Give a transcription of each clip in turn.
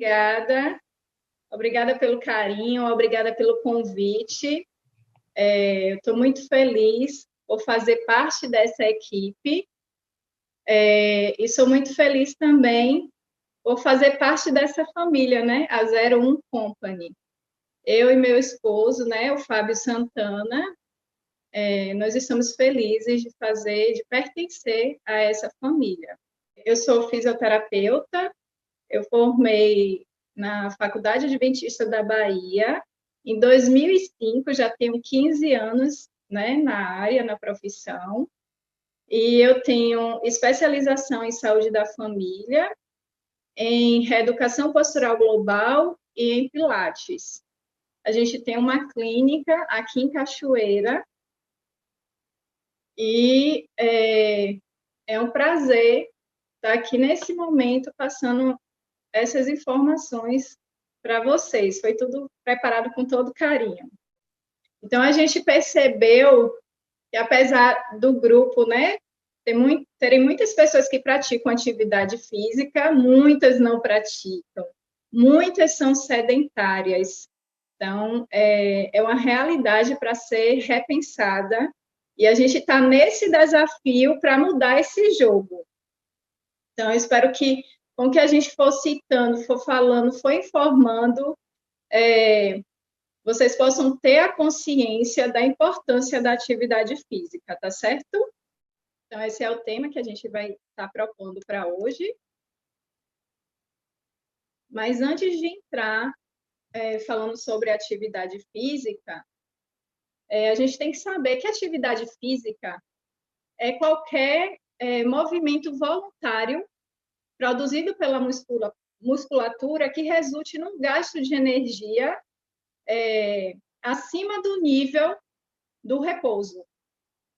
Obrigada, obrigada pelo carinho, obrigada pelo convite. Eu estou muito feliz por fazer parte dessa equipe e sou muito feliz também por fazer parte dessa família, né? A 01 Company. Eu e meu esposo, né, o Fábio Santana, nós estamos felizes de pertencer a essa família. Eu sou fisioterapeuta, eu formei na Faculdade Adventista da Bahia. Em 2005, já tenho 15 anos, né, na área, na profissão. E eu tenho especialização em saúde da família, em reeducação postural global e em Pilates. A gente tem uma clínica aqui em Cachoeira e é um prazer estar aqui nesse momento passando essas informações para vocês. Foi tudo preparado com todo carinho. Então, a gente percebeu que, apesar do grupo, né, terem muitas pessoas que praticam atividade física, muitas não praticam, muitas são sedentárias. Então, é uma realidade para ser repensada e a gente está nesse desafio para mudar esse jogo. Então, eu espero que, com o que a gente for citando, for falando, for informando, vocês possam ter a consciência da importância da atividade física, tá certo? Então, esse é o tema que a gente vai estar propondo para hoje. Mas antes de entrar falando sobre atividade física, a gente tem que saber que atividade física é qualquer movimento voluntário produzido pela musculatura que resulte num gasto de energia acima do nível do repouso.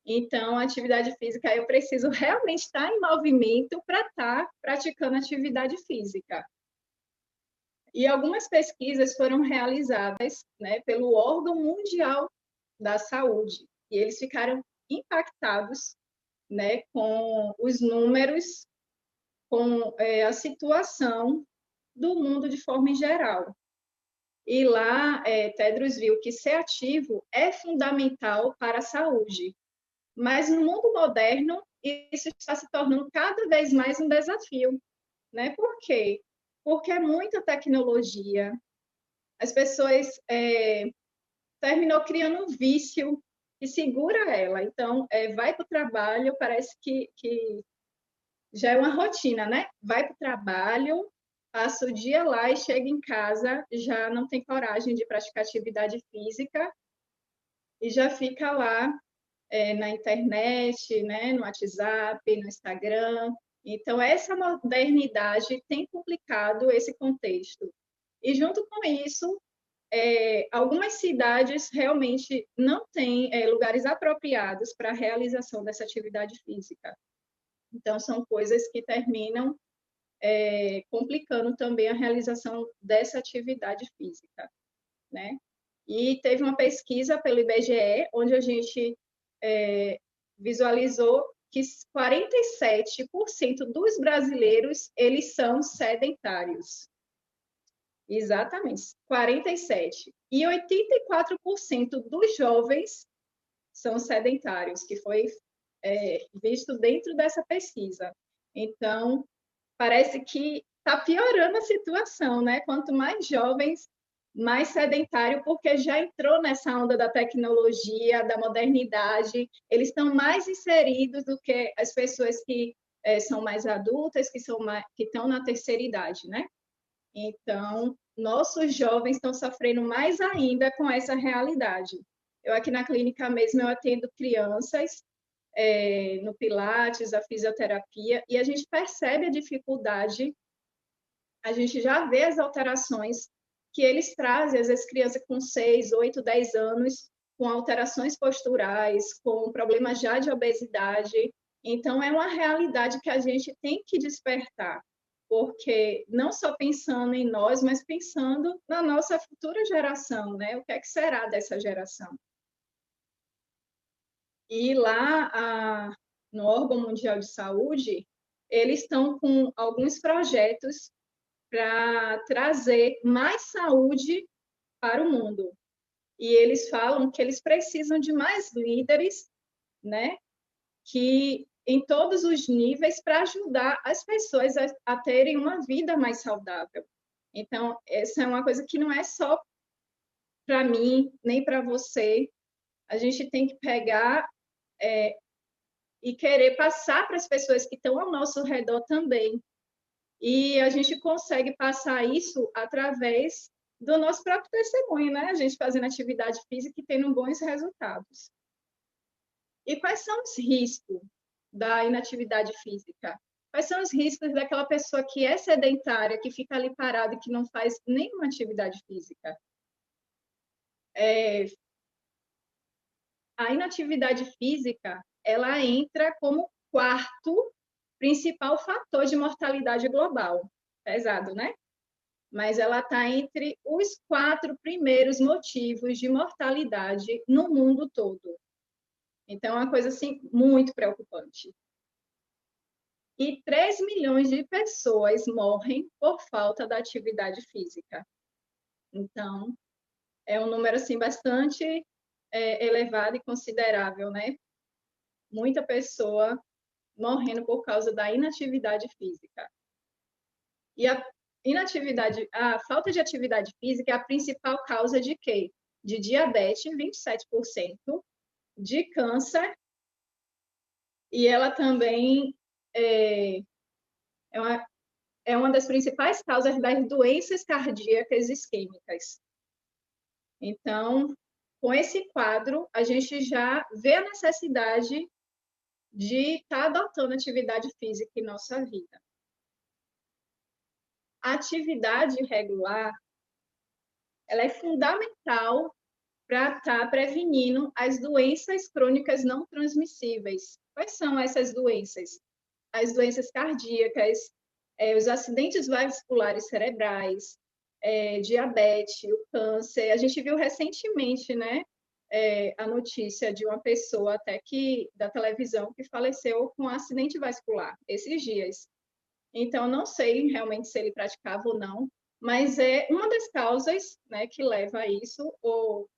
Então, a atividade física, eu preciso realmente estar em movimento para estar praticando atividade física. E algumas pesquisas foram realizadas, né, pelo órgão mundial da saúde, e eles ficaram impactados, né, com os números, com a situação do mundo de forma em geral. E lá, Tedros viu que ser ativo é fundamental para a saúde. Mas no mundo moderno, isso está se tornando cada vez mais um desafio. Né? Por quê? Porque é muita tecnologia. As pessoas terminam criando um vício que segura ela. Então, vai para o trabalho, parece que já é uma rotina, né? Vai para o trabalho, passa o dia lá e chega em casa, já não tem coragem de praticar atividade física e já fica lá na internet, né, no WhatsApp, no Instagram. Então, essa modernidade tem complicado esse contexto. E, junto com isso, algumas cidades realmente não têm lugares apropriados para a realização dessa atividade física. Então, são coisas que terminam complicando também a realização dessa atividade física, né? E teve uma pesquisa pelo IBGE, onde a gente visualizou que 47% dos brasileiros, eles são sedentários. Exatamente, 47%. E 84% dos jovens são sedentários, que foi visto dentro dessa pesquisa. Então, parece que está piorando a situação, né? Quanto mais jovens, mais sedentário, porque já entrou nessa onda da tecnologia, da modernidade, eles estão mais inseridos do que as pessoas que são mais adultas, que estão na terceira idade, né? Então, nossos jovens estão sofrendo mais ainda com essa realidade. Eu aqui na clínica mesmo, eu atendo crianças no Pilates, a fisioterapia, e a gente percebe a dificuldade, a gente já vê as alterações que eles trazem, às vezes criança com 6, 8, 10 anos, com alterações posturais, com problemas já de obesidade. Então, é uma realidade que a gente tem que despertar, porque não só pensando em nós, mas pensando na nossa futura geração, né? O que é que será dessa geração? E lá, no órgão mundial de saúde, eles estão com alguns projetos para trazer mais saúde para o mundo. E eles falam que eles precisam de mais líderes, né, que em todos os níveis para ajudar as pessoas a terem uma vida mais saudável. Então, essa é uma coisa que não é só para mim, nem para você. A gente tem que pegar e querer passar para as pessoas que estão ao nosso redor também. E a gente consegue passar isso através do nosso próprio testemunho, né? A gente fazendo atividade física e tendo bons resultados. E quais são os riscos da inatividade física? Quais são os riscos daquela pessoa que é sedentária, que fica ali parada e que não faz nenhuma atividade física? A inatividade física, ela entra como quarto principal fator de mortalidade global. Pesado, né? Mas ela está entre os 4 primeiros motivos de mortalidade no mundo todo. Então, é uma coisa assim muito preocupante. E 3 milhões de pessoas morrem por falta da atividade física. Então, é um número assim bastante elevado e considerável, né? Muita pessoa morrendo por causa da inatividade física. E a falta de atividade física é a principal causa de quê? De diabetes, 27%, de câncer, e ela também é uma das principais causas das doenças cardíacas isquêmicas. Então, com esse quadro, a gente já vê a necessidade de estar adotando atividade física em nossa vida. A atividade regular, ela é fundamental para estar prevenindo as doenças crônicas não transmissíveis. Quais são essas doenças? As doenças cardíacas, os acidentes vasculares cerebrais, diabetes, o câncer. A gente viu recentemente, né, a notícia de uma pessoa até que da televisão que faleceu com um acidente vascular esses dias. Então, não sei realmente se ele praticava ou não, mas é uma das causas, né, que leva a isso, ou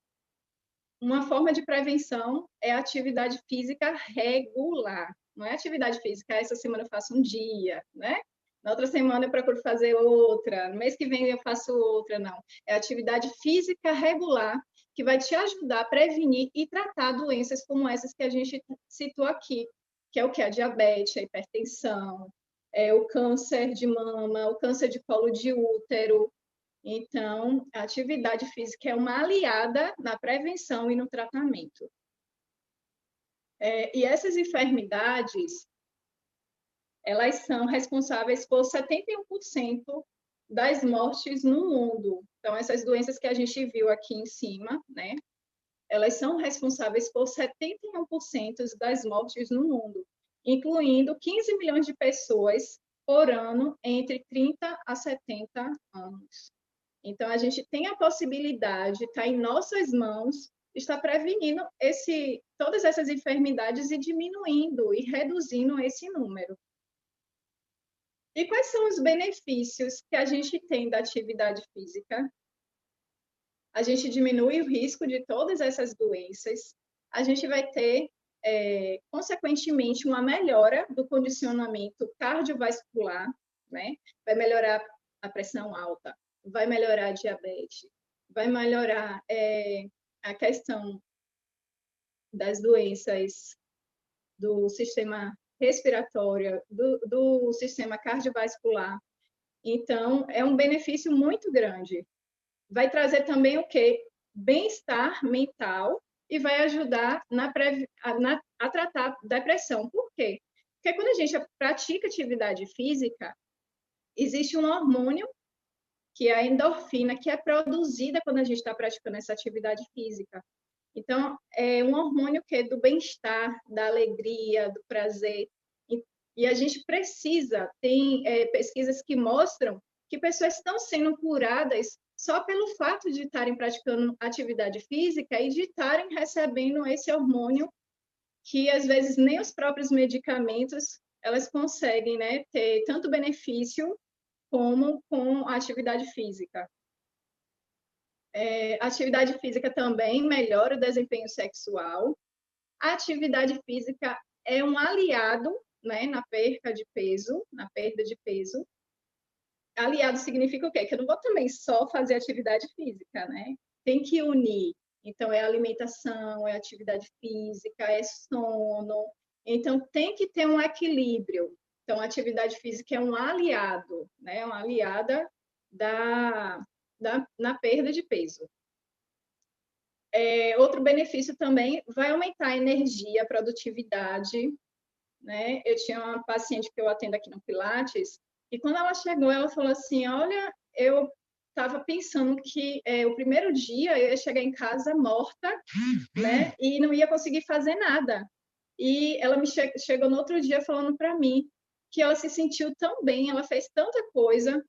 uma forma de prevenção é a atividade física regular. Não é atividade física, essa semana eu faço um dia, né? Na outra semana eu procuro fazer outra, no mês que vem eu faço outra, não. É atividade física regular que vai te ajudar a prevenir e tratar doenças como essas que a gente citou aqui, que é o que? A diabetes, a hipertensão, o câncer de mama, o câncer de colo de útero. Então, a atividade física é uma aliada na prevenção e no tratamento. E essas enfermidades, elas são responsáveis por 71% das mortes no mundo. Então, essas doenças que a gente viu aqui em cima, né? Elas são responsáveis por 71% das mortes no mundo, incluindo 15 milhões de pessoas por ano entre 30 a 70 anos. Então, a gente tem a possibilidade, está em nossas mãos, está prevenindo todas essas enfermidades e diminuindo e reduzindo esse número. E quais são os benefícios que a gente tem da atividade física? A gente diminui o risco de todas essas doenças, a gente vai ter, consequentemente, uma melhora do condicionamento cardiovascular, né? Vai melhorar a pressão alta, vai melhorar a diabetes, vai melhorar a questão das doenças do sistema respiratório, do sistema cardiovascular. Então, é um benefício muito grande. Vai trazer também o quê? Bem-estar mental e vai ajudar a tratar depressão. Por quê? Porque quando a gente pratica atividade física, existe um hormônio, que é a endorfina, que é produzida quando a gente está praticando essa atividade física. Então, é um hormônio que é do bem-estar, da alegria, do prazer. E a gente precisa, tem pesquisas que mostram que pessoas estão sendo curadas só pelo fato de estarem praticando atividade física e de estarem recebendo esse hormônio que, às vezes, nem os próprios medicamentos elas conseguem, né, ter tanto benefício como com a atividade física. A atividade física também melhora o desempenho sexual. A atividade física é um aliado, né, na perda de peso. Aliado significa o quê? Que eu não vou também só fazer atividade física, né? Tem que unir. Então, é alimentação, é atividade física, é sono. Então, tem que ter um equilíbrio. Então, a atividade física é um aliado, né? Uma aliada na perda de peso. Outro benefício também vai aumentar a energia, a produtividade, né? Eu tinha uma paciente que eu atendo aqui no Pilates, e quando ela chegou, ela falou assim, olha, eu estava pensando que o primeiro dia eu ia chegar em casa morta, né? E não ia conseguir fazer nada. E ela chegou no outro dia falando para mim que ela se sentiu tão bem, ela fez tanta coisa,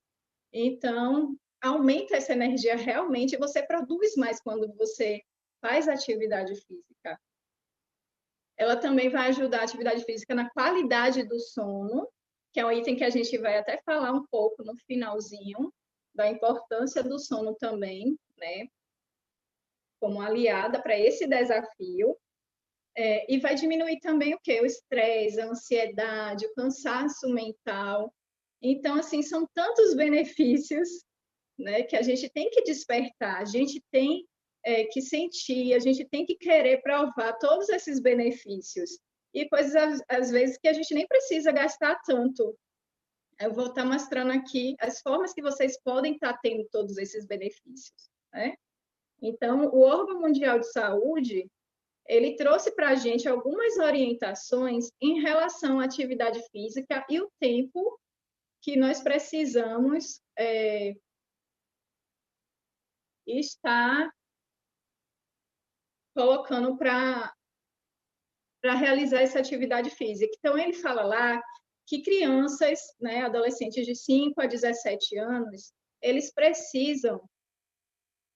então aumenta essa energia realmente, e você produz mais quando você faz atividade física. Ela também vai ajudar a atividade física na qualidade do sono, que é um item que a gente vai até falar um pouco no finalzinho, da importância do sono também, né? Como aliada para esse desafio. E vai diminuir também o quê? O estresse, a ansiedade, o cansaço mental. Então, assim, são tantos benefícios, né, que a gente tem que despertar, a gente tem que sentir, a gente tem que querer provar todos esses benefícios. E coisas, às vezes, que a gente nem precisa gastar tanto. Eu vou estar mostrando aqui as formas que vocês podem estar tendo todos esses benefícios, né? Então, o órgão mundial de saúde, ele trouxe para a gente algumas orientações em relação à atividade física e o tempo que nós precisamos estar colocando para realizar essa atividade física. Então, ele fala lá que crianças, né, adolescentes de 5 a 17 anos, eles precisam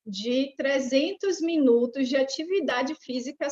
de 300 minutos de atividade física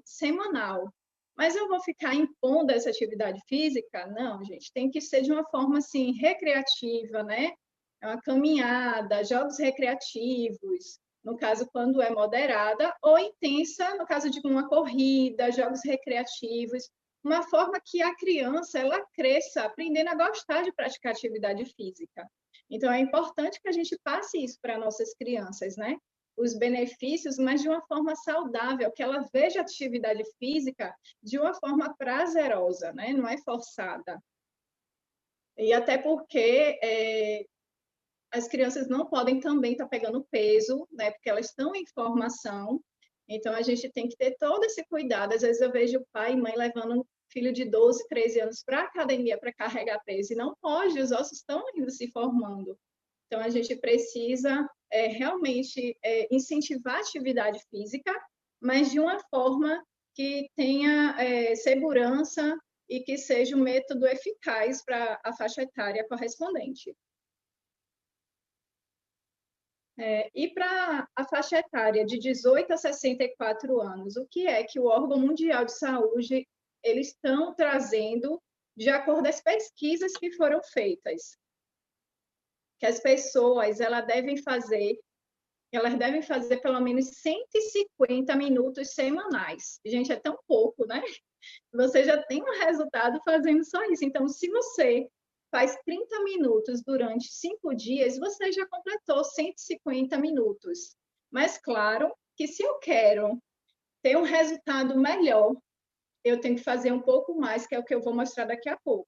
semanal. Mas eu vou ficar impondo essa atividade física? Não, gente, tem que ser de uma forma assim recreativa, né? É uma caminhada, jogos recreativos, no caso quando é moderada, ou intensa, no caso de uma corrida, jogos recreativos, uma forma que a criança ela cresça aprendendo a gostar de praticar atividade física. Então, é importante que a gente passe isso para nossas crianças, né? Os benefícios, mas de uma forma saudável, que ela veja a atividade física de uma forma prazerosa, né? Não é forçada. E até porque as crianças não podem também estar pegando peso, né? Porque elas estão em formação. Então, a gente tem que ter todo esse cuidado. Às vezes eu vejo pai e mãe levando um filho de 12, 13 anos para a academia para carregar peso, e não pode, os ossos estão ainda se formando. Então, a gente precisa realmente incentivar a atividade física, mas de uma forma que tenha segurança e que seja um método eficaz para a faixa etária correspondente. E para a faixa etária de 18 a 64 anos, o que é que o órgão mundial de saúde eles estão trazendo de acordo com as pesquisas que foram feitas? Que as pessoas elas devem fazer pelo menos 150 minutos semanais. Gente, é tão pouco, né? Você já tem um resultado fazendo só isso. Então, se você faz 30 minutos durante 5 dias, você já completou 150 minutos. Mas, claro, que se eu quero ter um resultado melhor, eu tenho que fazer um pouco mais, que é o que eu vou mostrar daqui a pouco.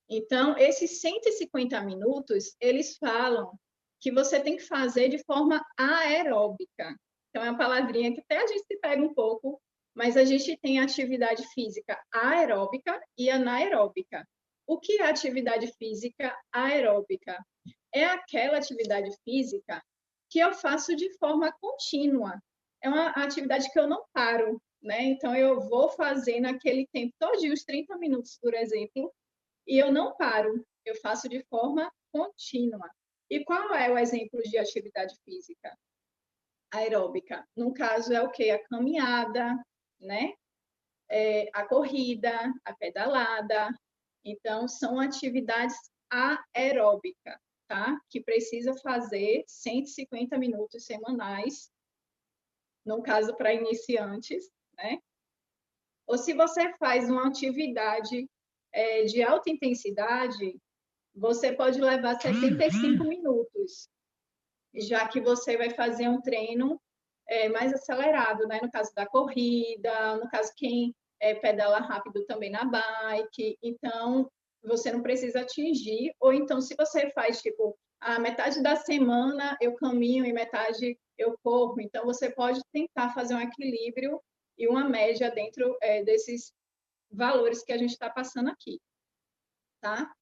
Então, esses 150 minutos, eles falam que você tem que fazer de forma aeróbica. Então, é uma palavrinha que até a gente se pega um pouco, mas a gente tem a atividade física aeróbica e anaeróbica. O que é atividade física aeróbica? É aquela atividade física que eu faço de forma contínua. É uma atividade que eu não paro, né? Então, eu vou fazer naquele tempo todinho, os 30 minutos, por exemplo, e eu não paro, eu faço de forma contínua. E qual é o exemplo de atividade física aeróbica? No caso, é o quê? A caminhada, né? A corrida, a pedalada. Então, são atividades aeróbica, tá? Que precisa fazer 150 minutos semanais, no caso para iniciantes, né? Ou se você faz uma atividade de alta intensidade, você pode levar 75 minutos, já que você vai fazer um treino mais acelerado, né? No caso da corrida, no caso quem pedala rápido também na bike. Então, você não precisa atingir. Ou então, se você faz, tipo, a metade da semana eu caminho e metade eu corro, então você pode tentar fazer um equilíbrio e uma média dentro desses valores que a gente está passando aqui, tá?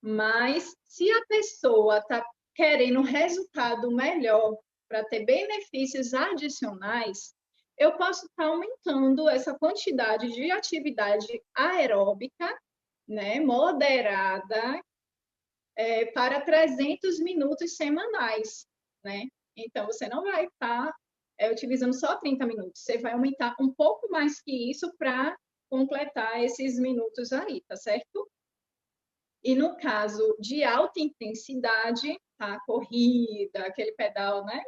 Mas se a pessoa está querendo um resultado melhor para ter benefícios adicionais, eu posso estar aumentando essa quantidade de atividade aeróbica, né, moderada, para 300 minutos semanais, né? Então, você não vai estar utilizando só 30 minutos, você vai aumentar um pouco mais que isso para completar esses minutos aí, tá certo? E no caso de alta intensidade, tá? Corrida, aquele pedal, né?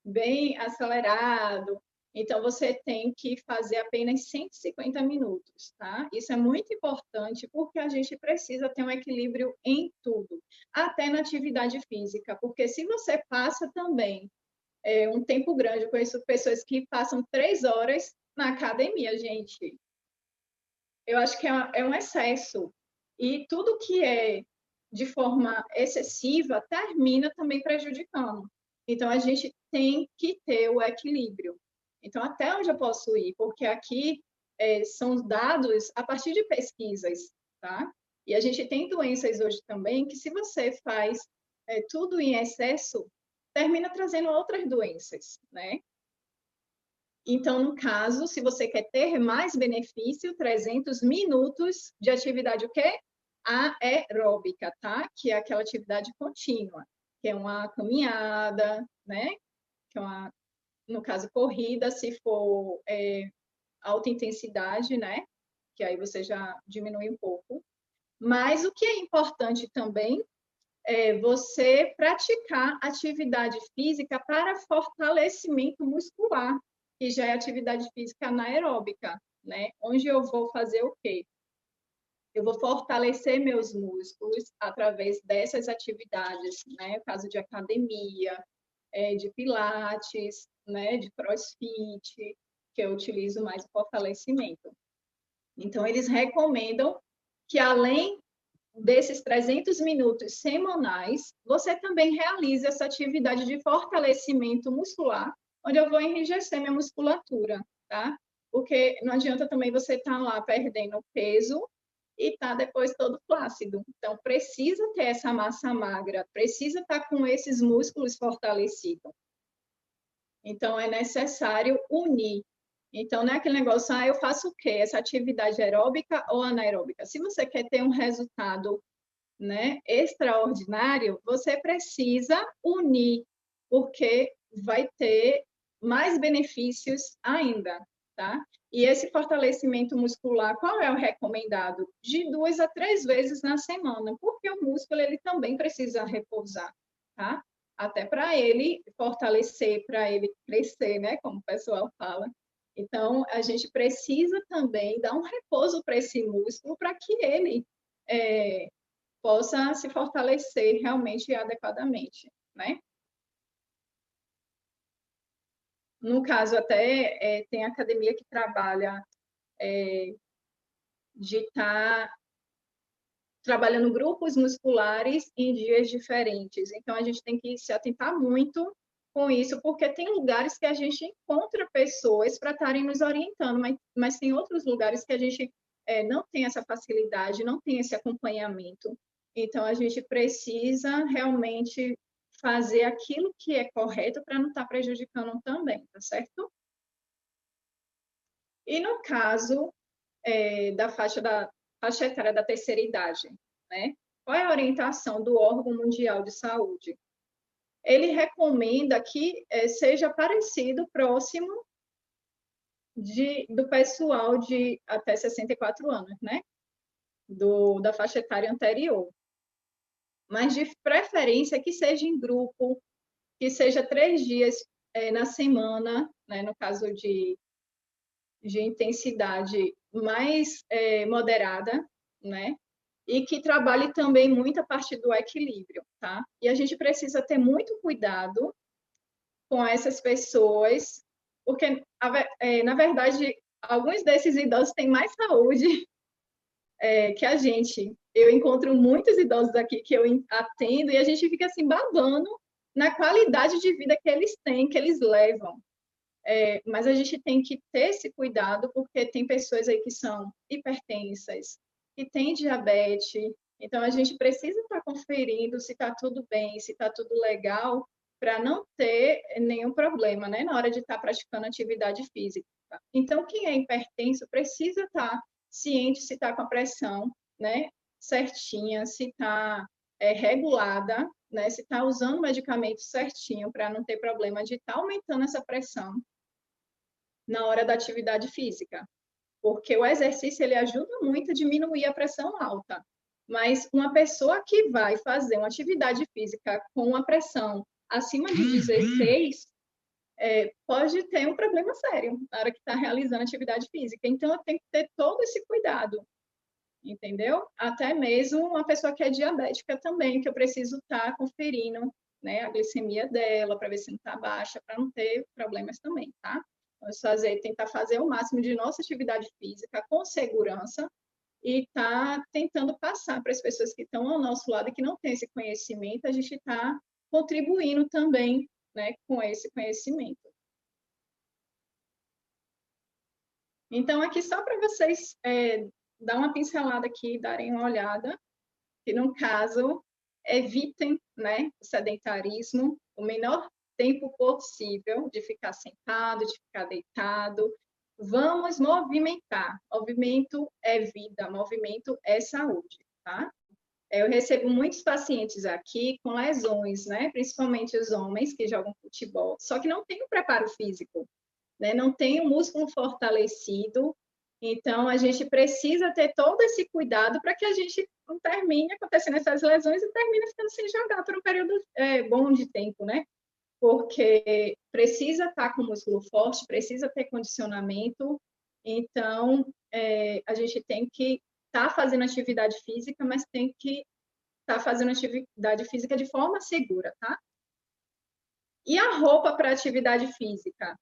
Bem acelerado. Então, você tem que fazer apenas 150 minutos, tá? Isso é muito importante porque a gente precisa ter um equilíbrio em tudo, até na atividade física, porque se você passa também um tempo grande, eu conheço pessoas que passam 3 horas na academia, gente. Eu acho que é um excesso. E tudo que é de forma excessiva termina também prejudicando. Então, a gente tem que ter o equilíbrio. Então, até onde eu posso ir? Porque aqui são dados a partir de pesquisas, tá? E a gente tem doenças hoje também que, se você faz tudo em excesso, termina trazendo outras doenças, né? Então, no caso, se você quer ter mais benefício, 300 minutos de atividade o quê? Aeróbica, tá? Que é aquela atividade contínua, que é uma caminhada, né? Que é uma, no caso, corrida, se for alta intensidade, né? Que aí você já diminui um pouco. Mas o que é importante também é você praticar atividade física para fortalecimento muscular, que já é atividade física anaeróbica, né? Onde eu vou fazer o quê? Eu vou fortalecer meus músculos através dessas atividades, né? No caso de academia, de pilates, né? De crossfit, que eu utilizo mais o fortalecimento. Então, eles recomendam que, além desses 300 minutos semanais, você também realize essa atividade de fortalecimento muscular, onde eu vou enrijecer minha musculatura, tá? Porque não adianta também você estar lá perdendo peso e tá depois todo flácido. Então, precisa ter essa massa magra, precisa estar com esses músculos fortalecidos. Então, é necessário unir. Então, não é aquele negócio, eu faço o quê? Essa atividade aeróbica ou anaeróbica? Se você quer ter um resultado, né, extraordinário, você precisa unir, porque vai ter mais benefícios ainda, tá? E esse fortalecimento muscular, qual é o recomendado? De 2 a 3 vezes na semana, porque o músculo ele também precisa repousar, tá? Até para ele fortalecer, para ele crescer, né? Como o pessoal fala. Então, a gente precisa também dar um repouso para esse músculo, para que ele possa se fortalecer realmente adequadamente, né? No caso, até tem academia que trabalha de estar trabalhando grupos musculares em dias diferentes. Então, a gente tem que se atentar muito com isso, porque tem lugares que a gente encontra pessoas para estarem nos orientando, mas tem outros lugares que a gente não tem essa facilidade, não tem esse acompanhamento. Então, a gente precisa realmente fazer aquilo que é correto para não estar prejudicando também, tá certo? E no caso da faixa etária da terceira idade, né? Qual é a orientação do órgão mundial de saúde? Ele recomenda que seja parecido, próximo do pessoal de até 64 anos, né? Da faixa etária anterior. mas de preferência que seja em grupo, que seja 3 dias na semana, né, no caso de intensidade mais moderada, né? E que trabalhe também muito a parte do equilíbrio, tá? E a gente precisa ter muito cuidado com essas pessoas, porque, na verdade, alguns desses idosos têm mais saúde que a gente. Eu encontro muitos idosos aqui que eu atendo e a gente fica assim babando na qualidade de vida que eles têm, que eles levam. Mas a gente tem que ter esse cuidado, porque tem pessoas aí que são hipertensas, que têm diabetes, então a gente precisa estar conferindo se está tudo bem, se está tudo legal, para não ter nenhum problema, né, na hora de estar praticando atividade física. Então, quem é hipertenso precisa estar ciente se está com a pressão, né, certinha, se está regulada, né, se está usando o medicamento certinho para não ter problema de estar aumentando essa pressão na hora da atividade física, porque o exercício ele ajuda muito a diminuir a pressão alta. Mas uma pessoa que vai fazer uma atividade física com uma pressão acima de 16 pode ter um problema sério na hora que está realizando atividade física. Então, eu tenho que ter todo esse cuidado, entendeu? Até mesmo uma pessoa que é diabética também, que eu preciso estar conferindo, né, a glicemia dela para ver se não está baixa, para não ter problemas também, tá? Vamos tentar fazer o máximo de nossa atividade física com segurança e tá tentando passar para as pessoas que estão ao nosso lado e que não têm esse conhecimento, a gente está contribuindo também, né, com esse conhecimento. Então, aqui só para vocês dar uma pincelada aqui, darem uma olhada, que no caso, evitem, né, o sedentarismo, o menor tempo possível de ficar sentado, de ficar deitado. Vamos movimentar. Movimento é vida, movimento é saúde, tá? Eu recebo muitos pacientes aqui com lesões, né? Principalmente os homens que jogam futebol, só que não tem o preparo físico, né? Não tem o músculo fortalecido. Então, a gente precisa ter todo esse cuidado para que a gente não termine acontecendo essas lesões e termine ficando sem jogar por um período bom de tempo, né? Porque precisa estar com o músculo forte, precisa ter condicionamento. Então, a gente tem que estar fazendo atividade física, mas tem que estar fazendo atividade física de forma segura, tá? E a roupa para atividade física?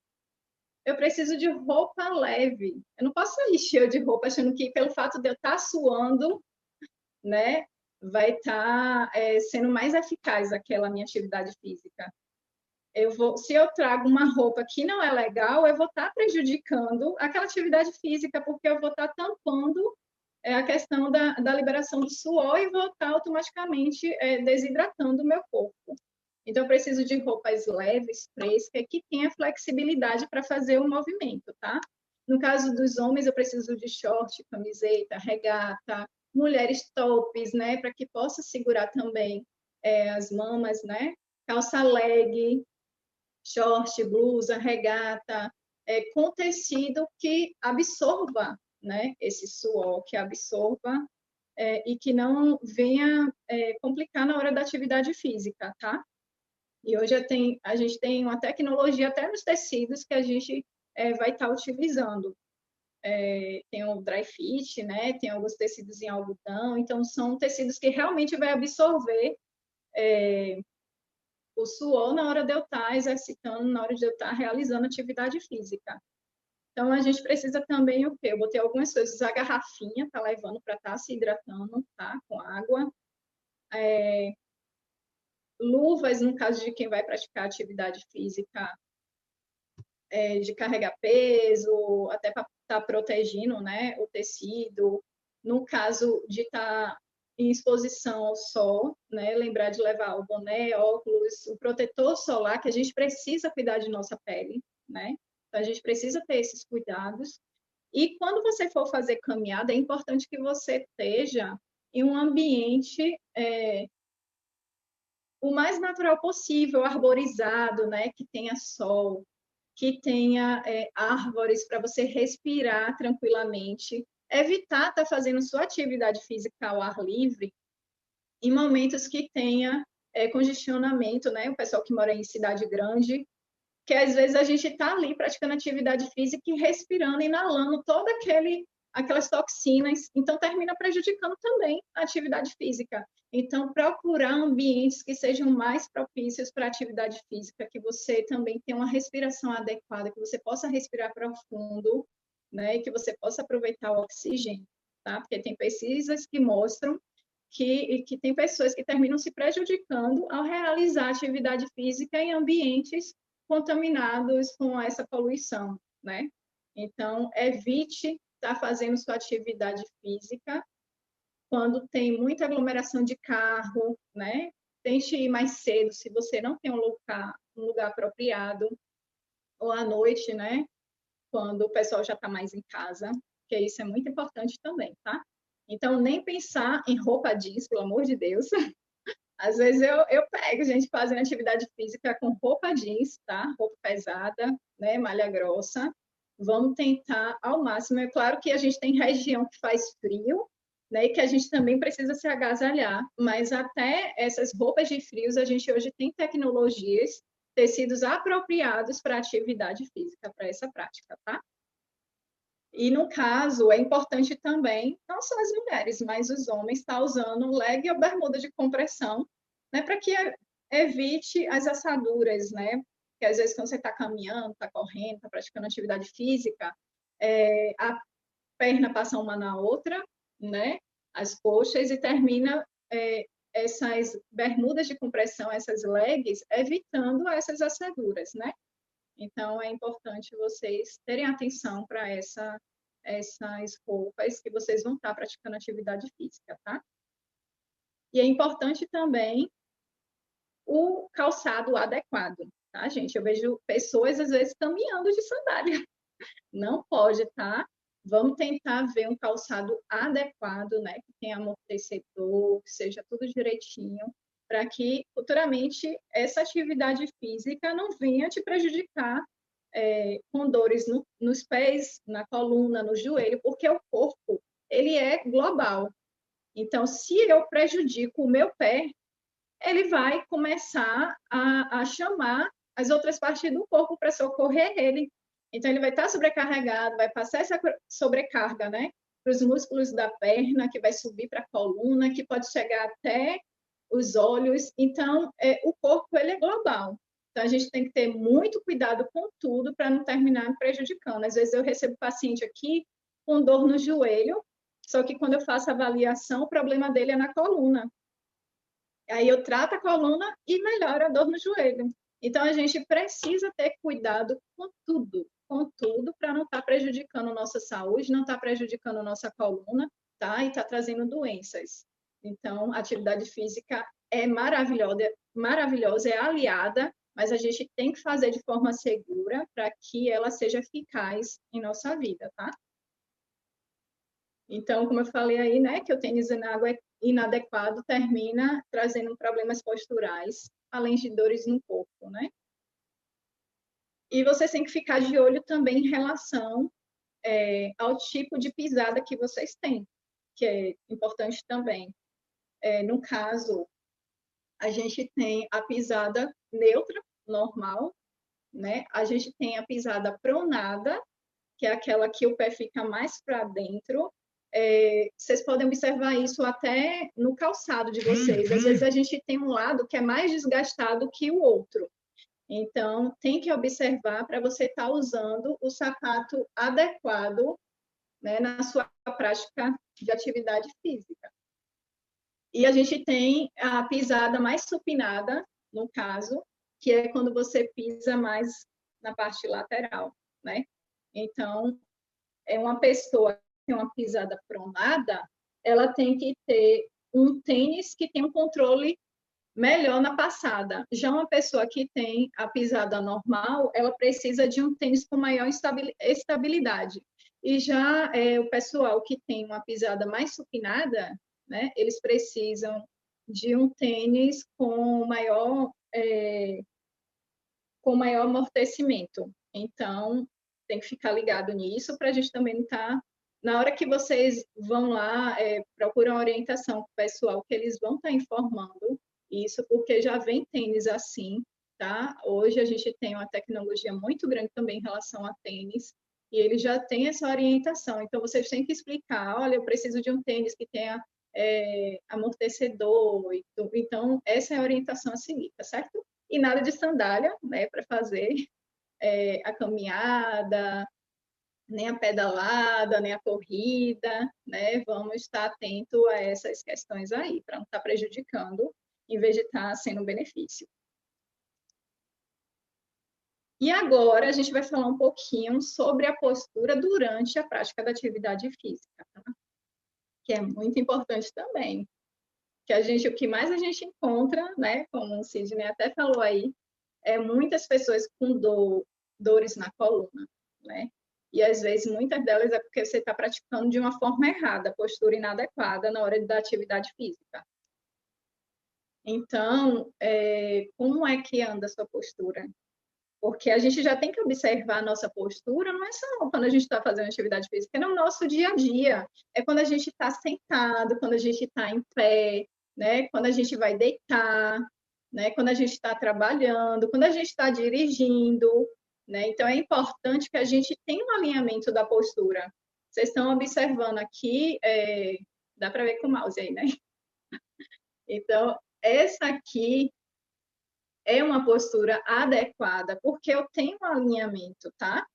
Eu preciso de roupa leve. Eu não posso sair cheia de roupa achando que pelo fato de eu estar suando, né, vai estar sendo mais eficaz aquela minha atividade física. Se eu trago uma roupa que não é legal, eu vou estar prejudicando aquela atividade física, porque eu vou estar tampando a questão da liberação do suor e vou estar automaticamente desidratando o meu corpo. Então, eu preciso de roupas leves, frescas, que tenha flexibilidade para fazer o movimento, tá? No caso dos homens, eu preciso de short, camiseta, regata, mulheres tops, né? Para que possa segurar também as mamas, né? Calça leg, short, blusa, regata, com tecido que absorva, né? Esse suor, que absorva e que não venha complicar na hora da atividade física, tá? E hoje a gente tem uma tecnologia até nos tecidos que a gente vai estar utilizando. Tem o dry fit, né? Tem alguns tecidos em algodão, então são tecidos que realmente vai absorver o suor na hora de eu estar exercitando, na hora de eu estar realizando atividade física. Então, a gente precisa também o quê? Eu botei algumas coisas, a garrafinha, tá levando para estar se hidratando, tá? Com água. Luvas, no caso de quem vai praticar atividade física, de carregar peso, até para estar protegendo, né, o tecido. No caso de estar em exposição ao sol, né, lembrar de levar o boné, óculos, o protetor solar, que a gente precisa cuidar de nossa pele, né? Então, a gente precisa ter esses cuidados. E quando você for fazer caminhada, é importante que você esteja em um ambiente o mais natural possível, arborizado, né? Que tenha sol, que tenha árvores para você respirar tranquilamente, evitar estar fazendo sua atividade física ao ar livre, em momentos que tenha congestionamento, né? O pessoal que mora em cidade grande, que às vezes a gente está ali praticando atividade física e respirando, inalando toda aquelas toxinas, então termina prejudicando também a atividade física. Então, procurar ambientes que sejam mais propícios para a atividade física, que você também tenha uma respiração adequada, que você possa respirar profundo, né, e que você possa aproveitar o oxigênio, tá? Porque tem pesquisas que mostram que tem pessoas que terminam se prejudicando ao realizar atividade física em ambientes contaminados com essa poluição, né? Então, evite estar fazendo sua atividade física quando tem muita aglomeração de carro, né? Tente ir mais cedo, se você não tem um lugar apropriado, ou à noite, né? Quando o pessoal já está mais em casa, que isso é muito importante também, tá? Então, nem pensar em roupa jeans, pelo amor de Deus. Às vezes eu pego gente fazendo atividade física com roupa jeans, tá? Roupa pesada, né? Malha grossa. Vamos tentar ao máximo. É claro que a gente tem região que faz frio, né? E que a gente também precisa se agasalhar. Mas até essas roupas de frios, a gente hoje tem tecnologias, tecidos apropriados para atividade física, para essa prática, tá? E, no caso, é importante também, não só as mulheres, mas os homens, estar usando leg ou bermuda de compressão, né, para que evite as assaduras, né? Porque, às vezes, quando você está caminhando, está correndo, está praticando atividade física, a perna passa uma na outra, né? As coxas, e termina essas bermudas de compressão, essas legs, evitando essas assaduras, né? Então, é importante vocês terem atenção para essas roupas que vocês vão estar praticando atividade física, tá? E é importante também o calçado adequado, tá, gente? Eu vejo pessoas, às vezes, caminhando de sandália. Não pode, tá? Vamos tentar ver um calçado adequado, né? Que tenha amortecedor, que seja tudo direitinho, para que futuramente essa atividade física não venha te prejudicar com dores nos pés, na coluna, no joelho, porque o corpo ele é global. Então, se eu prejudico o meu pé, ele vai começar a chamar as outras partes do corpo para socorrer ele. Então, ele vai estar sobrecarregado, vai passar essa sobrecarga, né? Para os músculos da perna, que vai subir para a coluna, que pode chegar até os olhos. Então, o corpo ele é global. Então, a gente tem que ter muito cuidado com tudo para não terminar prejudicando. Às vezes, eu recebo paciente aqui com dor no joelho, só que quando eu faço a avaliação, o problema dele é na coluna. Aí eu trato a coluna e melhora a dor no joelho. Então, a gente precisa ter cuidado com tudo, para não estar prejudicando nossa saúde, não estar prejudicando nossa coluna, tá? E estar trazendo doenças. Então, a atividade física é maravilhosa, é aliada, mas a gente tem que fazer de forma segura para que ela seja eficaz em nossa vida, tá? Então, como eu falei aí, né, que o tênis inadequado termina trazendo problemas posturais, além de dores no corpo, né? E você tem que ficar de olho também em relação ao tipo de pisada que vocês têm, que é importante também. No caso, a gente tem a pisada neutra, normal, né? A gente tem a pisada pronada, que é aquela que o pé fica mais para dentro. Vocês podem observar isso até no calçado de vocês. Às vezes a gente tem um lado que é mais desgastado que o outro. Então, tem que observar para você estar usando o sapato adequado, né, na sua prática de atividade física. E a gente tem a pisada mais supinada, no caso, que é quando você pisa mais na parte lateral, né? Então, uma pessoa que tem uma pisada pronada, ela tem que ter um tênis que tem um controle melhor na passada. Já uma pessoa que tem a pisada normal, ela precisa de um tênis com maior estabilidade. E já o pessoal que tem uma pisada mais supinada, né, eles precisam de um tênis com maior amortecimento. Então, tem que ficar ligado nisso para a gente também não estar Na hora que vocês vão lá, procuram orientação com o pessoal, que eles vão estar informando isso, porque já vem tênis assim, tá? Hoje a gente tem uma tecnologia muito grande também em relação a tênis, e ele já tem essa orientação. Então, vocês têm que explicar, olha, eu preciso de um tênis que tenha amortecedor. Então, essa é a orientação a seguir, tá certo? E nada de sandália, né, para fazer a caminhada, nem a pedalada, nem a corrida, né? Vamos estar atento a essas questões aí, para não estar prejudicando, em vez de estar sendo um benefício. E agora a gente vai falar um pouquinho sobre a postura durante a prática da atividade física, tá? Que é muito importante também. Que o que mais a gente encontra, né, como o Sidney até falou aí, é muitas pessoas com dores na coluna, né? E às vezes muitas delas é porque você está praticando de uma forma errada, postura inadequada na hora da atividade física. Então, como é que anda a sua postura? Porque a gente já tem que observar a nossa postura, não é só quando a gente está fazendo atividade física, é no nosso dia a dia. É quando a gente está sentado, quando a gente está em pé, né? Quando a gente vai deitar, né? Quando a gente está trabalhando, quando a gente está dirigindo, né? Então, é importante que a gente tenha um alinhamento da postura. Vocês estão observando aqui, dá para ver com o mouse aí, né? Então, essa aqui é uma postura adequada, porque eu tenho um alinhamento, tá?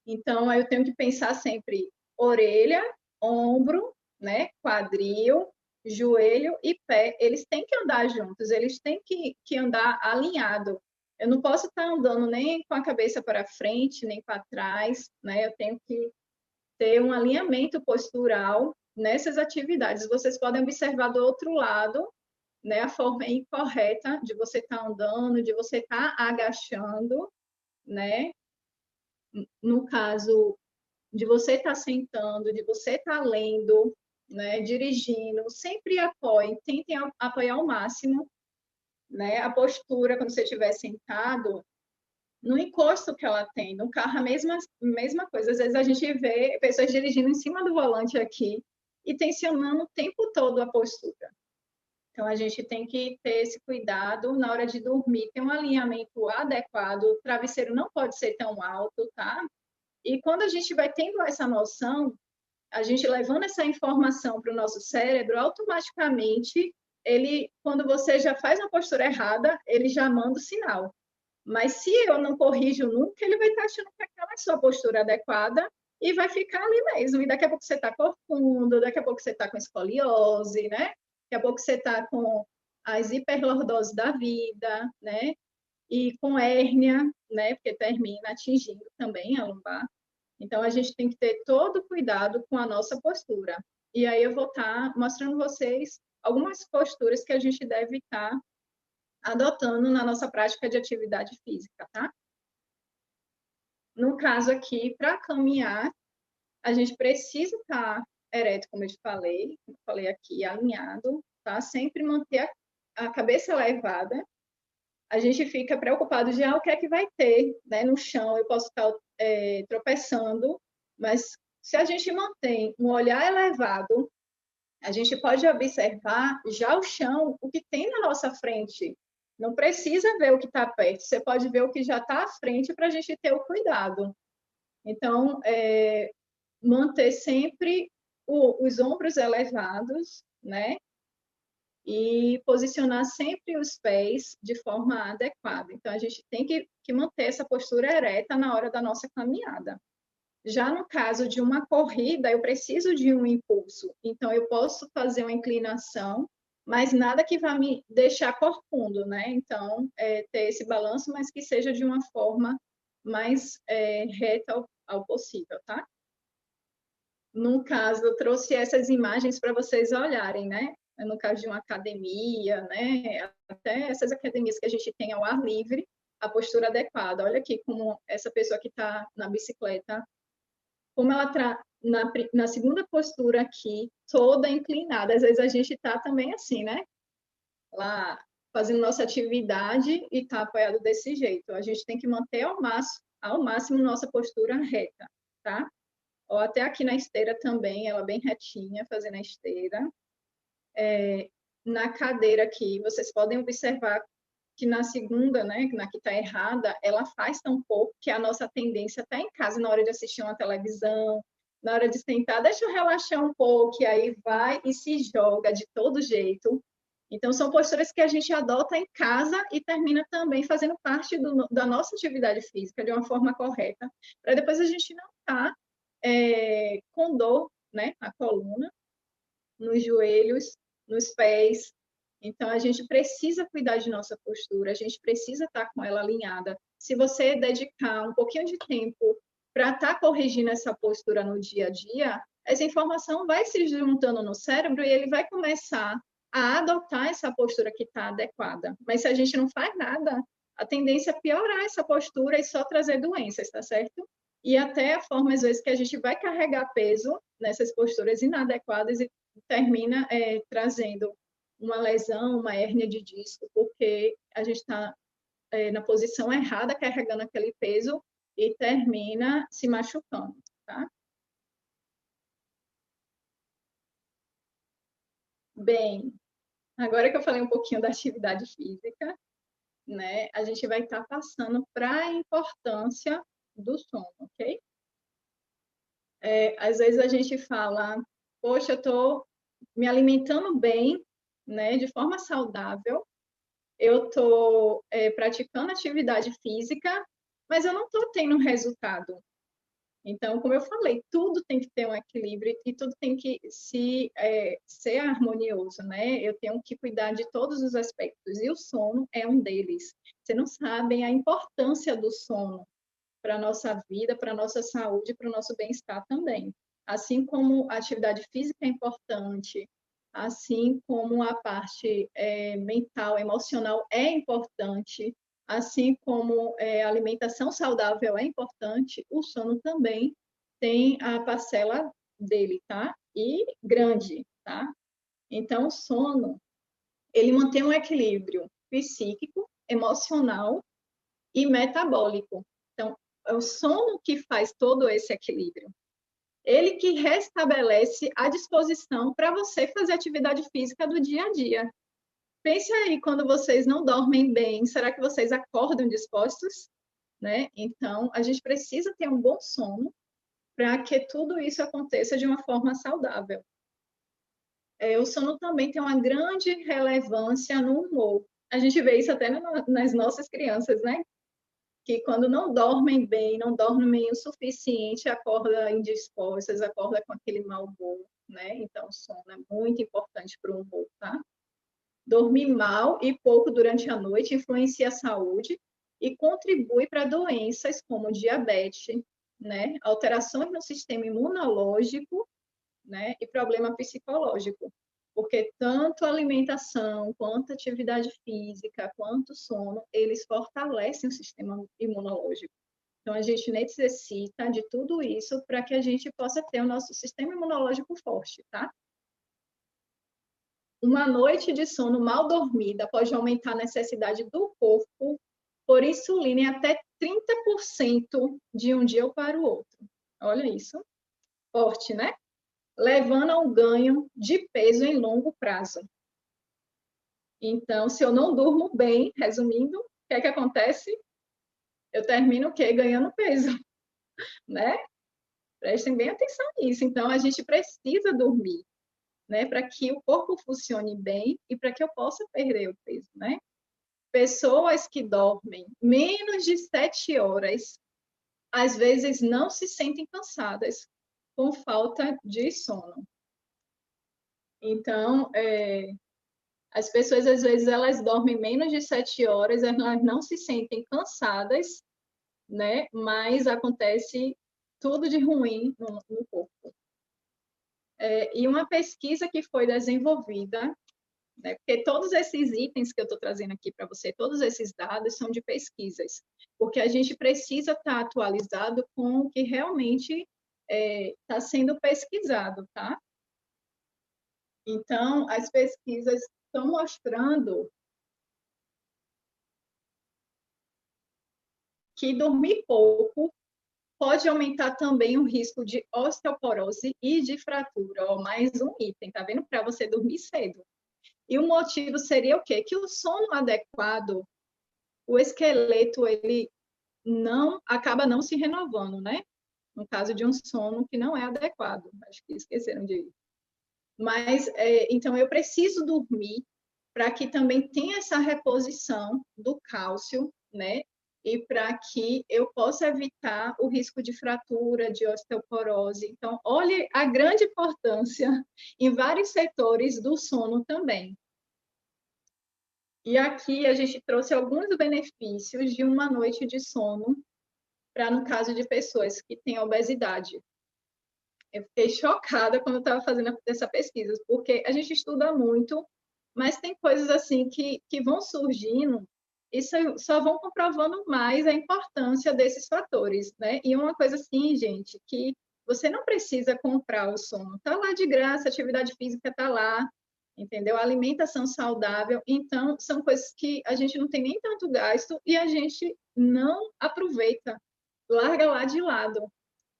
Então, eu tenho que pensar sempre orelha, ombro, né? Quadril, joelho e pé. Eles têm que andar juntos, eles têm que andar alinhado. Eu não posso estar andando nem com a cabeça para frente, nem para trás, né? Eu tenho que ter um alinhamento postural nessas atividades. Vocês podem observar do outro lado, né, a forma incorreta de você estar andando, de você estar agachando, né? No caso de você estar sentando, de você estar lendo, né, dirigindo, sempre apoiem, tentem apoiar ao máximo, né? A postura quando você estiver sentado, no encosto que ela tem, no carro a mesma coisa. Às vezes a gente vê pessoas dirigindo em cima do volante aqui e tensionando o tempo todo a postura. Então, a gente tem que ter esse cuidado na hora de dormir, ter um alinhamento adequado, o travesseiro não pode ser tão alto, tá? E quando a gente vai tendo essa noção, a gente levando essa informação para o nosso cérebro, automaticamente, quando você já faz uma postura errada, ele já manda o sinal. Mas se eu não corrijo nunca, ele vai estar achando que aquela é a sua postura adequada e vai ficar ali mesmo. E daqui a pouco você está corcunda, daqui a pouco você está com escoliose, né? Daqui a pouco você está com as hiperlordoses da vida, né? E com hérnia, né? Porque termina atingindo também a lombar. Então, a gente tem que ter todo cuidado com a nossa postura. E aí eu vou estar mostrando vocês algumas posturas que a gente deve estar adotando na nossa prática de atividade física, tá? No caso aqui, para caminhar, a gente precisa estar ereto, como eu te falei aqui, alinhado, tá? Sempre manter a cabeça elevada. A gente fica preocupado de o que é que vai ter, né? No chão, eu posso estar tropeçando, mas se a gente mantém um olhar elevado, a gente pode observar já o chão, o que tem na nossa frente. Não precisa ver o que está perto, você pode ver o que já está à frente para a gente ter o cuidado. Então, manter sempre os ombros elevados, né? E posicionar sempre os pés de forma adequada. Então, a gente tem que manter essa postura ereta na hora da nossa caminhada. Já no caso de uma corrida, eu preciso de um impulso. Então, eu posso fazer uma inclinação, mas nada que vá me deixar corcundo, né? Então, ter esse balanço, mas que seja de uma forma mais reta ao possível, tá? No caso, eu trouxe essas imagens para vocês olharem, né? No caso de uma academia, né? Até essas academias que a gente tem ao ar livre, a postura adequada. Olha aqui como essa pessoa que está na bicicleta, como ela está na segunda postura aqui, toda inclinada. Às vezes a gente está também assim, né? Lá fazendo nossa atividade e está apoiado desse jeito. A gente tem que manter ao máximo nossa postura reta, tá? ou até aqui na esteira também, ela bem retinha, fazendo a esteira. Na cadeira aqui, vocês podem observar que na segunda, né, na que está errada, ela faz tão pouco que a nossa tendência está em casa na hora de assistir uma televisão, na hora de sentar, deixa eu relaxar um pouco, e aí vai e se joga de todo jeito. Então, são posturas que a gente adota em casa e termina também fazendo parte da nossa atividade física de uma forma correta, para depois a gente não estar com dor, né, na coluna, nos joelhos, nos pés. Então, a gente precisa cuidar de nossa postura, a gente precisa estar com ela alinhada. Se você dedicar um pouquinho de tempo para estar corrigindo essa postura no dia a dia, essa informação vai se juntando no cérebro e ele vai começar a adotar essa postura que está adequada. Mas se a gente não faz nada, a tendência é piorar essa postura e só trazer doenças, tá certo? E até a forma, às vezes, que a gente vai carregar peso nessas posturas inadequadas e termina trazendo uma lesão, uma hérnia de disco, porque a gente está na posição errada, carregando aquele peso e termina se machucando, tá? Bem, agora que eu falei um pouquinho da atividade física, né, a gente vai estar passando para a importância do sono, ok? Às vezes a gente fala, poxa, eu estou me alimentando bem, né, de forma saudável, eu estou praticando atividade física, mas eu não estou tendo resultado. Então, como eu falei, tudo tem que ter um equilíbrio e tudo tem que ser harmonioso, né? Eu tenho que cuidar de todos os aspectos e o sono é um deles. Vocês não sabem a importância do sono para a nossa vida, para a nossa saúde, para o nosso bem-estar também. Assim como a atividade física é importante, assim como a parte mental, emocional é importante, assim como a alimentação saudável é importante, o sono também tem a parcela dele, tá? E grande, tá? Então, o sono, ele mantém um equilíbrio psíquico, emocional e metabólico. Então, é o sono que faz todo esse equilíbrio. Ele que restabelece a disposição para você fazer atividade física do dia a dia. Pense aí, quando vocês não dormem bem, será que vocês acordam dispostos? Né? Então, a gente precisa ter um bom sono para que tudo isso aconteça de uma forma saudável. O sono também tem uma grande relevância no humor. A gente vê isso até nas nossas crianças, né? Que quando não dormem bem, não dormem o suficiente, acorda indispostas, acorda com aquele mau humor, né? Então, o sono é muito importante para o humor, tá? Dormir mal e pouco durante a noite influencia a saúde e contribui para doenças como diabetes, né? Alterações no sistema imunológico, né? E problema psicológico, porque tanto a alimentação, quanto a atividade física, quanto o sono, eles fortalecem o sistema imunológico. Então, a gente necessita de tudo isso para que a gente possa ter o nosso sistema imunológico forte, tá? Uma noite de sono mal dormida pode aumentar a necessidade do corpo por insulina em até 30% de um dia para o outro. Olha isso. Forte, né? Levando a um ganho de peso em longo prazo. Então, se eu não durmo bem, resumindo, o que é que acontece? Eu termino o quê? Ganhando peso, né? Prestem bem atenção nisso. Então, a gente precisa dormir, né? Para que o corpo funcione bem e para que eu possa perder o peso, né? Pessoas que dormem menos de 7 horas, às vezes não se sentem cansadas com falta de sono. Então, as pessoas, às vezes, elas dormem menos de 7 horas, elas não se sentem cansadas, né? Mas acontece tudo de ruim no corpo. E uma pesquisa que foi desenvolvida, né? Porque todos esses itens que eu estou trazendo aqui para você, todos esses dados são de pesquisas, porque a gente precisa estar atualizado com o que realmente está sendo pesquisado, tá? Então, as pesquisas estão mostrando que dormir pouco pode aumentar também o risco de osteoporose e de fratura. Ó, mais um item, tá vendo? Para você dormir cedo. E o motivo seria o quê? Que o sono adequado, o esqueleto, ele acaba não se renovando, né? No caso de um sono que não é adequado. Acho que esqueceram de ir. Mas, então, eu preciso dormir para que também tenha essa reposição do cálcio, né? E para que eu possa evitar o risco de fratura, de osteoporose. Então, olhe a grande importância em vários setores do sono também. E aqui a gente trouxe alguns benefícios de uma noite de sono para, no caso de pessoas que têm obesidade. Eu fiquei chocada quando eu estava fazendo essa pesquisa, porque a gente estuda muito, mas tem coisas assim que vão surgindo e só vão comprovando mais a importância desses fatores, né? E uma coisa assim, gente, que você não precisa comprar o sono. Está lá de graça, a atividade física está lá, entendeu? A alimentação saudável. Então, são coisas que a gente não tem nem tanto gasto e a gente não aproveita, larga lá de lado.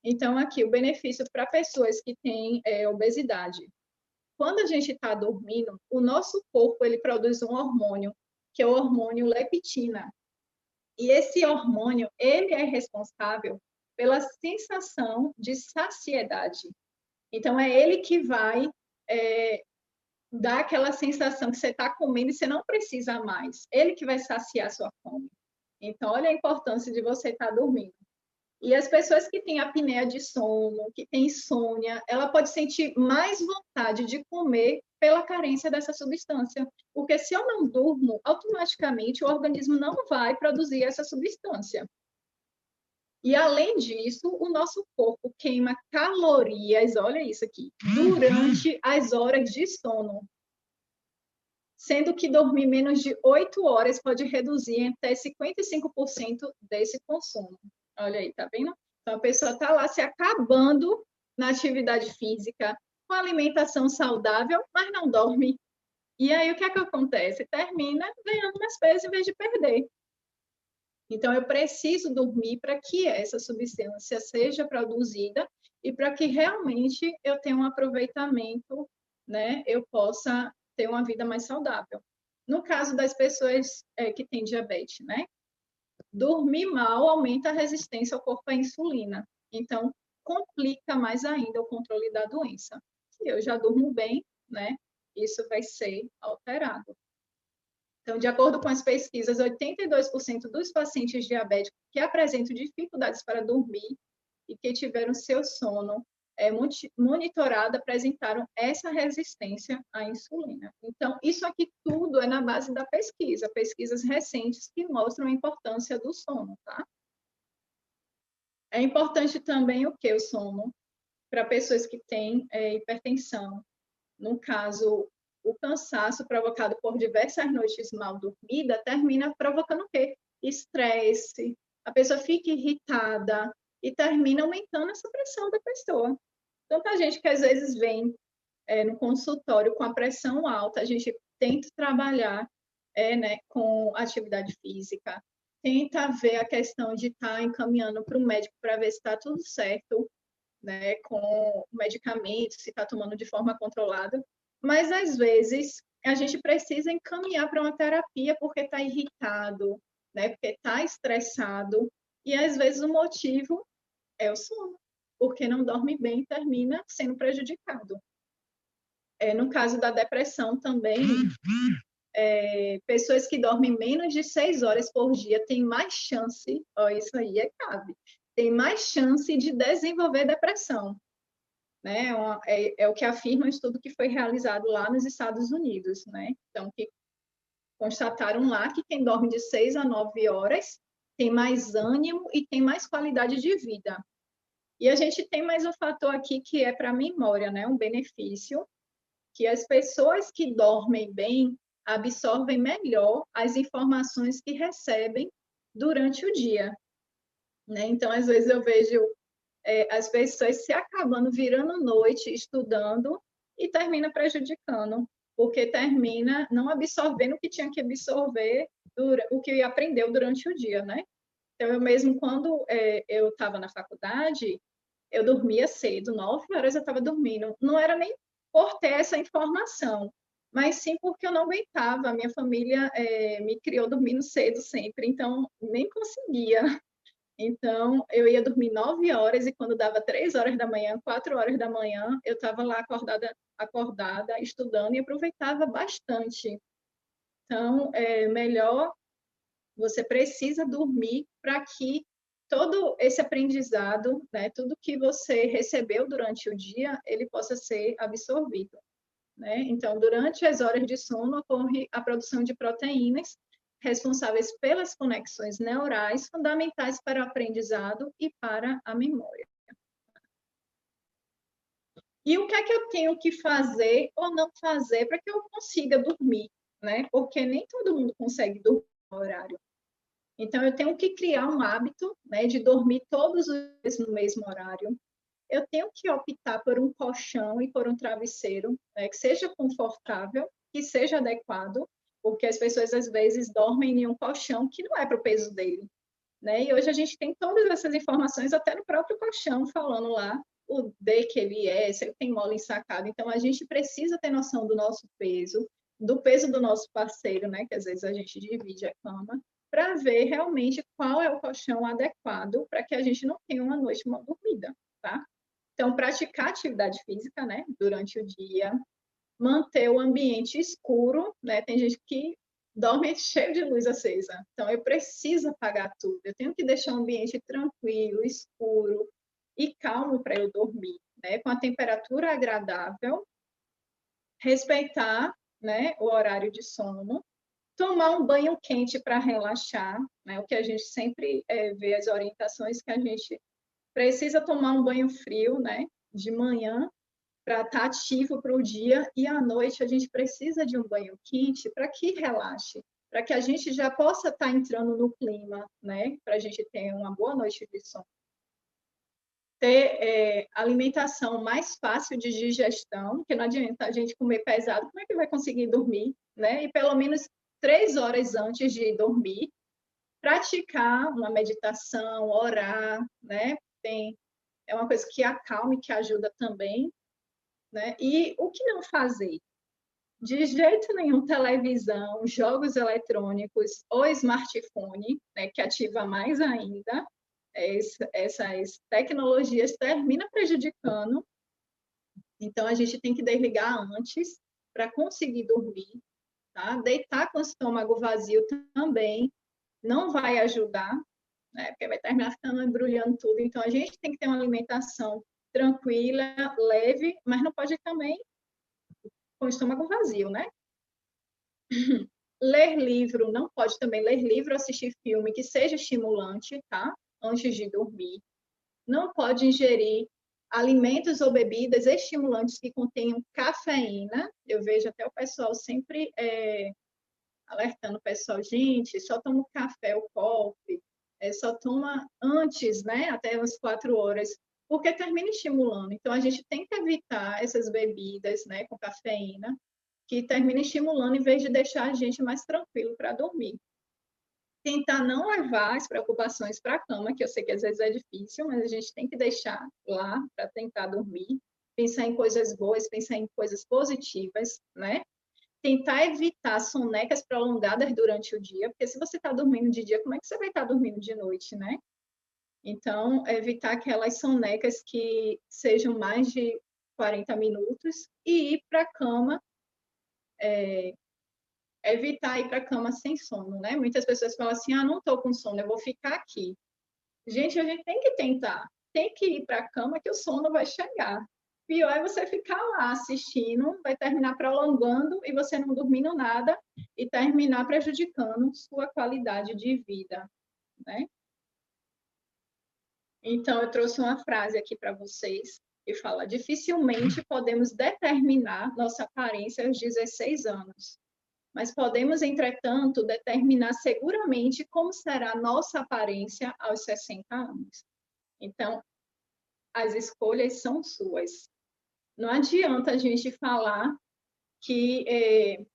Então, aqui, o benefício para pessoas que têm obesidade. Quando a gente está dormindo, o nosso corpo ele produz um hormônio, que é o hormônio leptina. E esse hormônio, ele é responsável pela sensação de saciedade. Então, é ele que vai dar aquela sensação que você está comendo e você não precisa mais. Ele que vai saciar a sua fome. Então, olha a importância de você estar dormindo. E as pessoas que têm apneia de sono, que têm insônia, ela pode sentir mais vontade de comer pela carência dessa substância. Porque se eu não durmo, automaticamente o organismo não vai produzir essa substância. E, além disso, o nosso corpo queima calorias, olha isso aqui, durante as horas de sono. Sendo que dormir menos de 8 horas pode reduzir até 55% desse consumo. Olha aí, tá vendo? Então, a pessoa está lá se acabando na atividade física, com alimentação saudável, mas não dorme. E aí, o que é que acontece? Termina ganhando mais peso em vez de perder. Então, eu preciso dormir para que essa substância seja produzida e para que realmente eu tenha um aproveitamento, né? Eu possa ter uma vida mais saudável. No caso das pessoas que têm diabetes, né? Dormir mal aumenta a resistência ao corpo à insulina. Então, complica mais ainda o controle da doença. Se eu já durmo bem, né? Isso vai ser alterado. Então, de acordo com as pesquisas, 82% dos pacientes diabéticos que apresentam dificuldades para dormir e que tiveram seu sono monitorado apresentaram essa resistência à insulina. Então, isso aqui tudo é na base da pesquisa, pesquisas recentes que mostram a importância do sono, tá? É importante também o que? O sono para pessoas que têm hipertensão. No caso, o cansaço provocado por diversas noites mal dormidas termina provocando o quê? Estresse, a pessoa fica irritada e termina aumentando essa pressão da pessoa. Tanta gente que às vezes vem no consultório com a pressão alta, a gente tenta trabalhar né, com atividade física, tenta ver a questão de estar encaminhando para o médico para ver se está tudo certo, né, com o medicamento, se está tomando de forma controlada, mas às vezes a gente precisa encaminhar para uma terapia porque está irritado, né, porque está estressado, e às vezes o motivo é o sono, porque não dorme bem e termina sendo prejudicado. No caso da depressão também, pessoas que dormem menos de 6 horas por dia têm mais chance, ó, isso aí é grave, tem mais chance de desenvolver depressão. Né? É o que afirma um estudo que foi realizado lá nos Estados Unidos. Né? Então, que constataram lá que quem dorme de 6 a 9 horas tem mais ânimo e tem mais qualidade de vida. E a gente tem mais um fator aqui que é para a memória, né? Um benefício, que as pessoas que dormem bem absorvem melhor as informações que recebem durante o dia. Né? Então, às vezes eu vejo as pessoas se acabando, virando noite, estudando, e termina prejudicando, porque termina não absorvendo o que tinha que absorver, o que aprendeu durante o dia, né? Então, eu mesmo, quando eu estava na faculdade, eu dormia cedo, 9 horas eu estava dormindo. Não era nem por ter essa informação, mas sim porque eu não aguentava. A minha família me criou dormindo cedo sempre, então nem conseguia. Então, eu ia dormir 9 horas e quando dava 3 horas da manhã, 4 horas da manhã, eu estava lá acordada, estudando e aproveitava bastante. Então, é melhor, você precisa dormir para que todo esse aprendizado, né, tudo que você recebeu durante o dia, ele possa ser absorvido, né? Então, durante as horas de sono, ocorre a produção de proteínas responsáveis pelas conexões neurais fundamentais para o aprendizado e para a memória. E o que é que eu tenho que fazer ou não fazer para que eu consiga dormir, né? Porque nem todo mundo consegue dormir no horário. Então, eu tenho que criar um hábito, né, de dormir todos os dias no mesmo horário. Eu tenho que optar por um colchão e por um travesseiro, né, que seja confortável, que seja adequado, porque as pessoas às vezes dormem em um colchão que não é para o peso dele, né? E hoje a gente tem todas essas informações até no próprio colchão, falando lá o D que ele é, se ele tem mola ensacada. Então, a gente precisa ter noção do nosso peso, do peso do nosso parceiro, né? Que às vezes a gente divide a cama, para ver realmente qual é o colchão adequado para que a gente não tenha uma noite mal dormida, tá? Então, praticar atividade física, né, durante o dia, manter o ambiente escuro, né? Tem gente que dorme cheio de luz acesa. Então, eu preciso apagar tudo. Eu tenho que deixar o ambiente tranquilo, escuro e calmo para eu dormir, né? Com a temperatura agradável, respeitar, né, o horário de sono, tomar um banho quente para relaxar, né? O que a gente sempre vê as orientações que a gente precisa tomar um banho frio, né? De manhã para estar ativo para o dia e à noite a gente precisa de um banho quente para que relaxe, para que a gente já possa estar entrando no clima, né? Para a gente ter uma boa noite de sono. Ter alimentação mais fácil de digestão, que não adianta a gente comer pesado, como é que vai conseguir dormir, né? E pelo menos 3 horas antes de dormir, praticar uma meditação, orar, né? É uma coisa que acalma e que ajuda também, né? E o que não fazer? De jeito nenhum, televisão, jogos eletrônicos ou smartphone, né, que ativa mais ainda. Essas tecnologias terminam prejudicando. Então, a gente tem que desligar antes para conseguir dormir. Tá? Deitar com o estômago vazio também não vai ajudar, né? Porque vai terminar ficando embrulhando tudo. Então, a gente tem que ter uma alimentação tranquila, leve, mas não pode também com o estômago vazio, né? Ler livro, não pode também ler livro, assistir filme que seja estimulante, tá? Antes de dormir. Não pode ingerir alimentos ou bebidas estimulantes que contenham cafeína. Eu vejo até o pessoal sempre alertando o pessoal, gente, só toma o café, o coffee, só toma antes, né? Até umas 4 horas, porque termina estimulando. Então, a gente tem que evitar essas bebidas, né, com cafeína, que termina estimulando em vez de deixar a gente mais tranquilo para dormir. Tentar não levar as preocupações para a cama, que eu sei que às vezes é difícil, mas a gente tem que deixar lá para tentar dormir, pensar em coisas boas, pensar em coisas positivas, né? Tentar evitar sonecas prolongadas durante o dia, porque se você está dormindo de dia, como é que você vai estar dormindo de noite, né? Então, evitar aquelas sonecas que sejam mais de 40 minutos e ir para a cama evitar ir para a cama sem sono, né? Muitas pessoas falam assim, não estou com sono, eu vou ficar aqui. Gente, a gente tem que tentar, tem que ir para a cama que o sono vai chegar. Pior é você ficar lá assistindo, vai terminar prolongando e você não dormindo nada e terminar prejudicando sua qualidade de vida, né? Então, eu trouxe uma frase aqui para vocês que fala: dificilmente podemos determinar nossa aparência aos 16 anos. Mas podemos, entretanto, determinar seguramente como será a nossa aparência aos 60 anos. Então, as escolhas são suas. Não adianta a gente falar que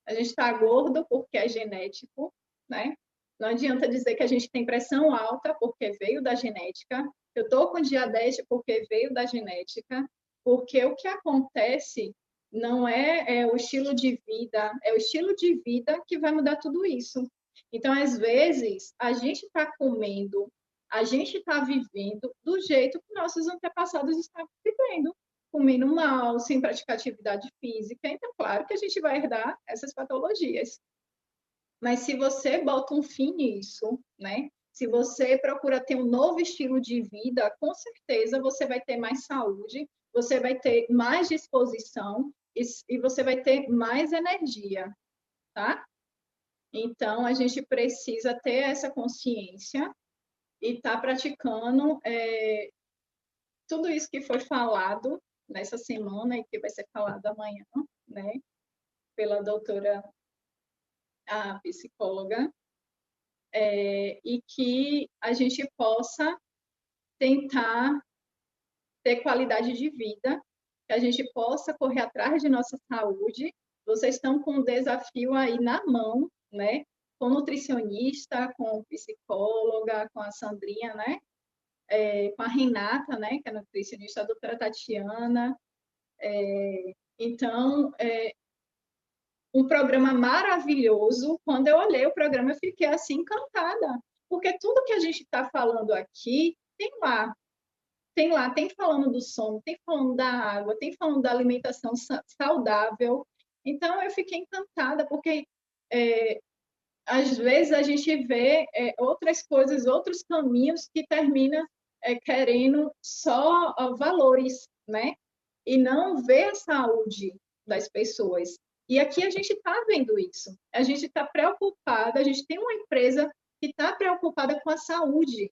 a gente está gordo porque é genético, né? Não adianta dizer que a gente tem pressão alta porque veio da genética, eu estou com diabetes porque veio da genética, porque o que acontece não é o estilo de vida, é o estilo de vida que vai mudar tudo isso. Então, às vezes, a gente está comendo, a gente está vivendo do jeito que nossos antepassados estavam vivendo, comendo mal, sem praticar atividade física. Então, claro que a gente vai herdar essas patologias. Mas se você bota um fim nisso, né? Se você procura ter um novo estilo de vida, com certeza você vai ter mais saúde, você vai ter mais disposição e você vai ter mais energia, tá? Então, a gente precisa ter essa consciência e estar praticando tudo isso que foi falado nessa semana e que vai ser falado amanhã, né? Pela doutora, a psicóloga, e que a gente possa tentar ter qualidade de vida, que a gente possa correr atrás de nossa saúde. Vocês estão com um desafio aí na mão, né? Com nutricionista, com psicóloga, com a Sandrinha, né? Com a Renata, né? Que é nutricionista, a doutora Tatiana. Então, um programa maravilhoso. Quando eu olhei o programa, eu fiquei assim encantada, porque tudo que a gente está falando aqui tem lá, tem falando do sono, tem falando da água, tem falando da alimentação saudável. Então, eu fiquei encantada, porque às vezes a gente vê outras coisas, outros caminhos que terminam querendo só valores, né? E não vê a saúde das pessoas. E aqui a gente está vendo isso. A gente está preocupada, a gente tem uma empresa que está preocupada com a saúde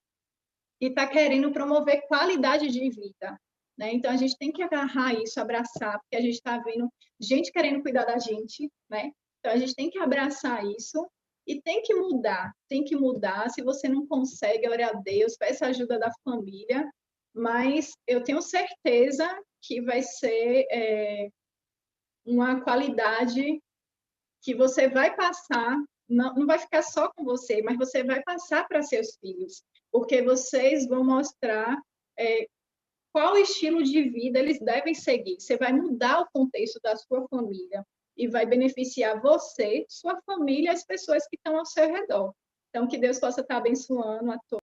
e está querendo promover qualidade de vida. Né? Então, a gente tem que agarrar isso, abraçar, porque a gente está vendo gente querendo cuidar da gente. Né? Então, a gente tem que abraçar isso e tem que mudar. Tem que mudar. Se você não consegue, ore a Deus, peça ajuda da família. Mas eu tenho certeza que vai ser uma qualidade que você vai passar, não vai ficar só com você, mas você vai passar para seus filhos, porque vocês vão mostrar qual estilo de vida eles devem seguir. Você vai mudar o contexto da sua família e vai beneficiar você, sua família e as pessoas que estão ao seu redor. Então, que Deus possa estar abençoando a todos.